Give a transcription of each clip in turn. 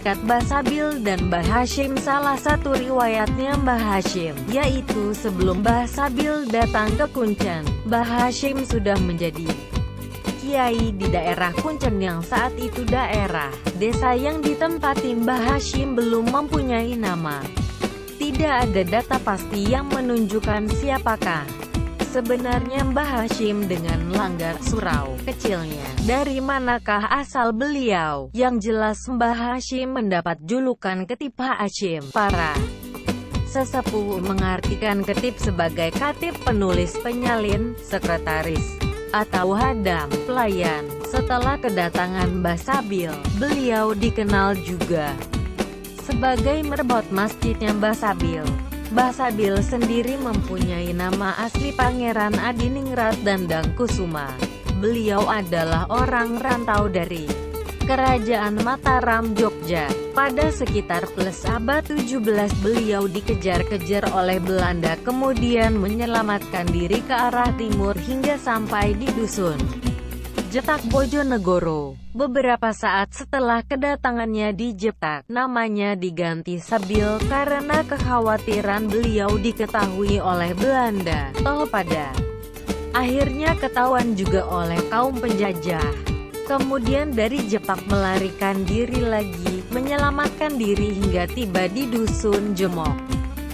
terikat Mbah Sabil dan Mbah Hashim. Salah satu riwayatnya Mbah Hashim, yaitu sebelum Mbah Sabil datang ke Kuncen, Mbah Hashim sudah menjadi kiai di daerah Kuncen yang saat itu daerah desa yang ditempati Mbah Hashim belum mempunyai nama. Tidak ada data pasti yang menunjukkan siapakah sebenarnya Mbah Hashim dengan langgar surau kecilnya. Dari manakah asal beliau? Yang jelas Mbah Hashim mendapat julukan Ketip Hashim. Para sesepuh mengartikan ketip sebagai katib, penulis, penyalin, sekretaris, atau hadam, pelayan. Setelah kedatangan Mbah Sabil, beliau dikenal juga sebagai merbot masjidnya Mbah Sabil. Mbah Sabil sendiri mempunyai nama asli Pangeran Adiningrat Dandang Kusuma. Beliau adalah orang rantau dari Kerajaan Mataram, Jogja. Pada sekitar plus abad 17 beliau dikejar-kejar oleh Belanda, kemudian menyelamatkan diri ke arah timur hingga sampai di dusun Jetak, Bojonegoro. Beberapa saat setelah kedatangannya di Jetak, namanya diganti Sabil karena kekhawatiran beliau diketahui oleh Belanda. Toh pada akhirnya ketahuan juga oleh kaum penjajah. Kemudian dari Jepak melarikan diri lagi, menyelamatkan diri hingga tiba di dusun Jemok.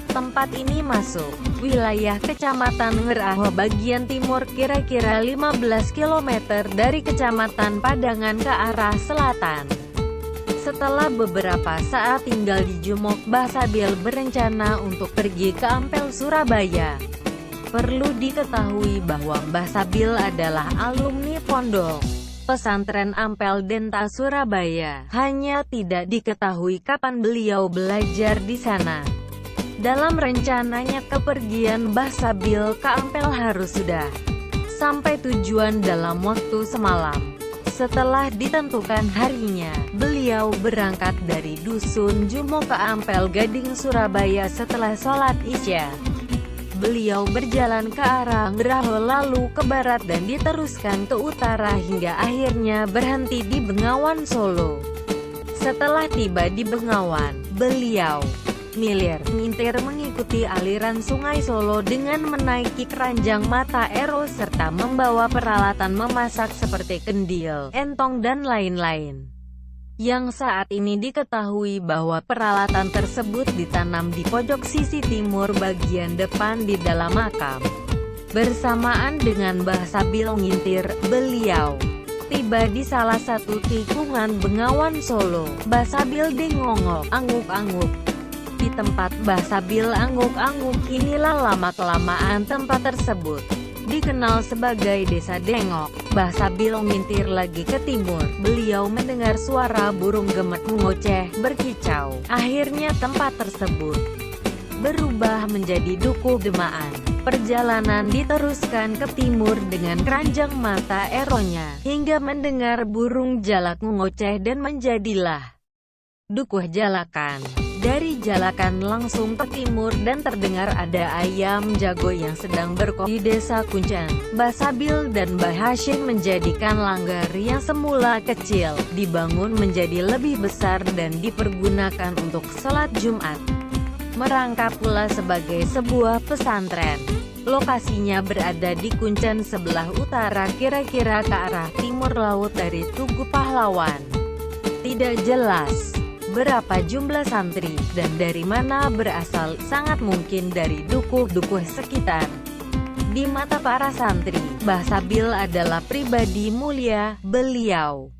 Tempat ini masuk wilayah Kecamatan Ngeraho bagian timur, kira-kira 15 km dari Kecamatan Padangan ke arah selatan. Setelah beberapa saat tinggal di Jemok, Mbah Sabil berencana untuk pergi ke Ampel, Surabaya. Perlu diketahui bahwa Mbah Sabil adalah alumni pondok pesantren Ampel Denta, Surabaya. Hanya tidak diketahui kapan beliau belajar di sana. Dalam rencananya kepergian Mbah Sabil ke Ampel harus sudah sampai tujuan dalam waktu semalam. Setelah ditentukan harinya, beliau berangkat dari dusun Jumo ke Ampel Gading, Surabaya. Setelah sholat Isya, beliau berjalan ke arah Ngeraho, lalu ke barat dan diteruskan ke utara hingga akhirnya berhenti di Bengawan, Solo. Setelah tiba di Bengawan, beliau ngintir mengikuti aliran Sungai Solo dengan menaiki keranjang mata ero serta membawa peralatan memasak seperti kendil, entong dan lain-lain. Yang saat ini diketahui bahwa peralatan tersebut ditanam di pojok sisi timur bagian depan di dalam makam. Bersamaan dengan Mbah Sabil ngintir, beliau tiba di salah satu tikungan Bengawan, Solo. Mbah Sabil dengongok, angguk-angguk. Di tempat Mbah Sabil angguk-angguk inilah lama-kelamaan tempat tersebut dikenal sebagai Desa Dengok. Mbah Sabil ngintir lagi ke timur. Beliau mendengar suara burung gemet mengoceh, berkicau. Akhirnya tempat tersebut berubah menjadi Dukuh Demaan. Perjalanan diteruskan ke timur dengan keranjang mata eronya, hingga mendengar burung jalak mengoceh dan menjadilah Dukuh Jalakan. Dari Jalakan langsung ke timur dan terdengar ada ayam jago yang sedang berkokok di desa Kuncen. Mbah Sabil dan Mbah Hashim menjadikan langgar yang semula kecil, dibangun menjadi lebih besar dan dipergunakan untuk sholat Jumat. Merangkap pula sebagai sebuah pesantren. Lokasinya berada di Kuncen sebelah utara, kira-kira ke arah timur laut dari Tugu Pahlawan. Tidak jelas berapa jumlah santri, dan dari mana berasal, sangat mungkin dari dukuh-dukuh sekitar. Di mata para santri, Mbah Sabil adalah pribadi mulia. Beliau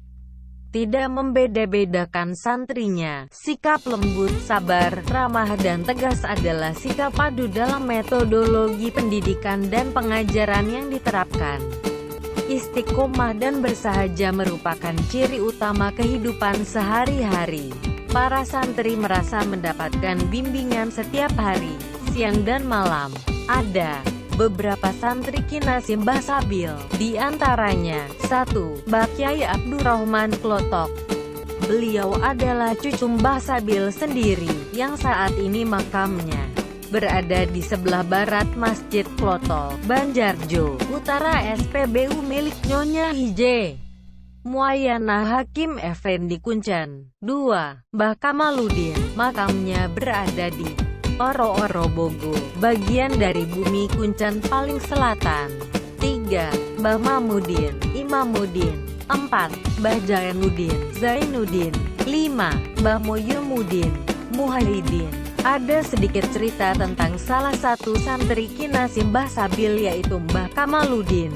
tidak membeda-bedakan santrinya. Sikap lembut, sabar, ramah dan tegas adalah sikap padu dalam metodologi pendidikan dan pengajaran yang diterapkan. Istiqomah dan bersahaja merupakan ciri utama kehidupan sehari-hari. Para santri merasa mendapatkan bimbingan setiap hari, siang dan malam. Ada beberapa santri kinasi Mbah Sabil, di antaranya 1. Mbah Kyai Abdurrahman Klotok. Beliau adalah cucu Mbah Sabil sendiri, yang saat ini makamnya berada di sebelah barat Masjid Klotok, Banjarjo, Utara SPBU milik Nyonya Hije. Muayana Hakim Effendi Kuncen. 2. Mbah Kamaluddin. Makamnya berada di Oro-Oro Bogo, bagian dari Bumi Kuncen paling selatan. 3. Mbah Mamuddin, Imamuddin. 4. Mbah Zainuddin. 5. Mbah Muhyumuddin, Muhyiddin. Ada sedikit cerita tentang salah satu santri kinasih Mbah Sabil, yaitu Mbah Kamaluddin.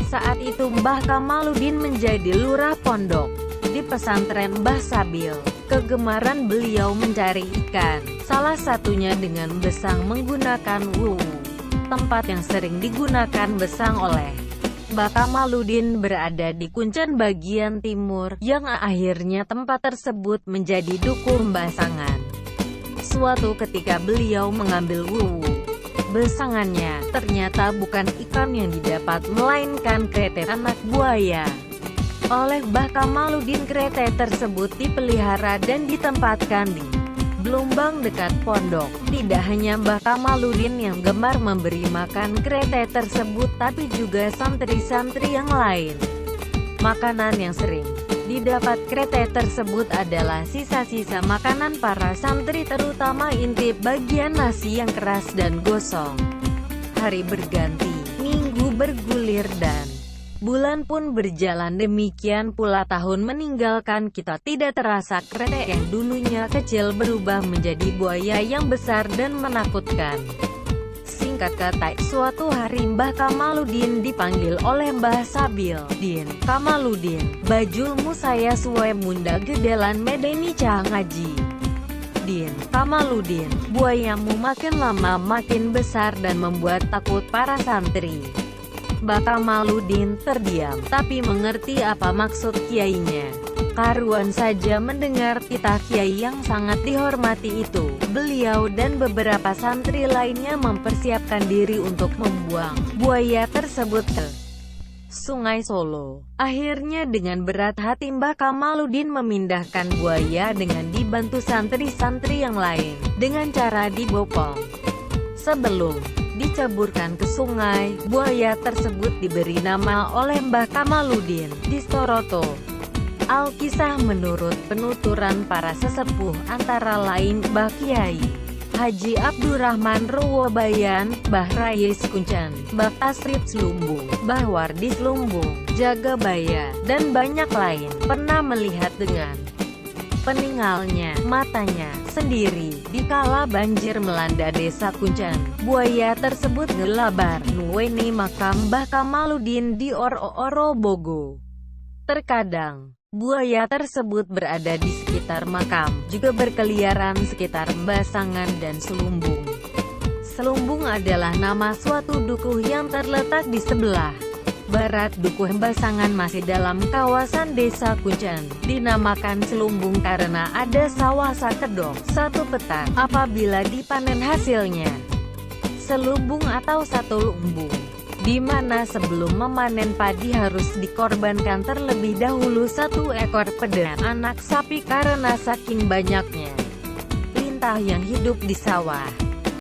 Saat itu Mbah Kamaluddin menjadi lurah pondok di pesantren Mbah Sabil. Kegemaran beliau mencari ikan, salah satunya dengan besang menggunakan wuwu, tempat yang sering digunakan besang oleh Mbah Kamaluddin berada di Kuncen bagian timur, yang akhirnya tempat tersebut menjadi dukuh besangan. Suatu ketika beliau mengambil wuwu besangannya, ternyata bukan ikan yang didapat, melainkan kretek anak buaya. Oleh Mbah Kamaluddin, kretek tersebut dipelihara dan ditempatkan di gelombang dekat pondok. Tidak hanya Mbah Kamaluddin yang gemar memberi makan kretek tersebut, tapi juga santri-santri yang lain. Makanan yang sering didapat kretek tersebut adalah sisa-sisa makanan para santri, terutama intip bagian nasi yang keras dan gosong. Hari berganti, minggu bergulir, dan bulan pun berjalan. Demikian pula tahun meninggalkan kita. Tidak terasa kretek yang dulunya kecil berubah menjadi buaya yang besar dan menakutkan. Singkat kata, suatu hari Mbah Kamaluddin dipanggil oleh Mbah Sabil. "Din Kamaluddin, bajulmu saya suwe munda gedelan medeni cah ngaji." "Din Kamaluddin, buayamu makin lama makin besar dan membuat takut para santri." Mbah Kamaluddin terdiam, tapi mengerti apa maksud kiainya. Karuan saja mendengar titah kiai yang sangat dihormati itu, beliau dan beberapa santri lainnya mempersiapkan diri untuk membuang buaya tersebut ke Sungai Solo. Akhirnya dengan berat hati Mbah Kamaluddin memindahkan buaya dengan dibantu santri-santri yang lain, dengan cara dibopong. Sebelum diceburkan ke sungai, buaya tersebut diberi nama oleh Mbah Kamaluddin Distoroto. Alkisah menurut penuturan para sesepuh, antara lain Mbah Kiai Haji Abdurrahman Rowobayan, Mbah Rayis Kuncen, Mbah Tasrif Slumbung, Mbah Wardi Slumbung, Jagabaya, dan banyak lain, pernah melihat dengan peninggalnya matanya sendiri dikala banjir melanda desa Kuncen. Buaya tersebut ngelabar nuweni makam Mbah Kamaluddin di Oro-Oro Bogo. Terkadang buaya tersebut berada di sekitar makam, juga berkeliaran sekitar Basangan dan Selumbung. Selumbung adalah nama suatu dukuh yang terletak di sebelah barat dukuh Basangan, masih dalam kawasan desa Kuncen. Dinamakan Selumbung karena ada sawah sakedok satu petak apabila dipanen hasilnya selumbung atau satu lumbung, di mana sebelum memanen padi harus dikorbankan terlebih dahulu satu ekor pedang anak sapi karena saking banyaknya lintah yang hidup di sawah.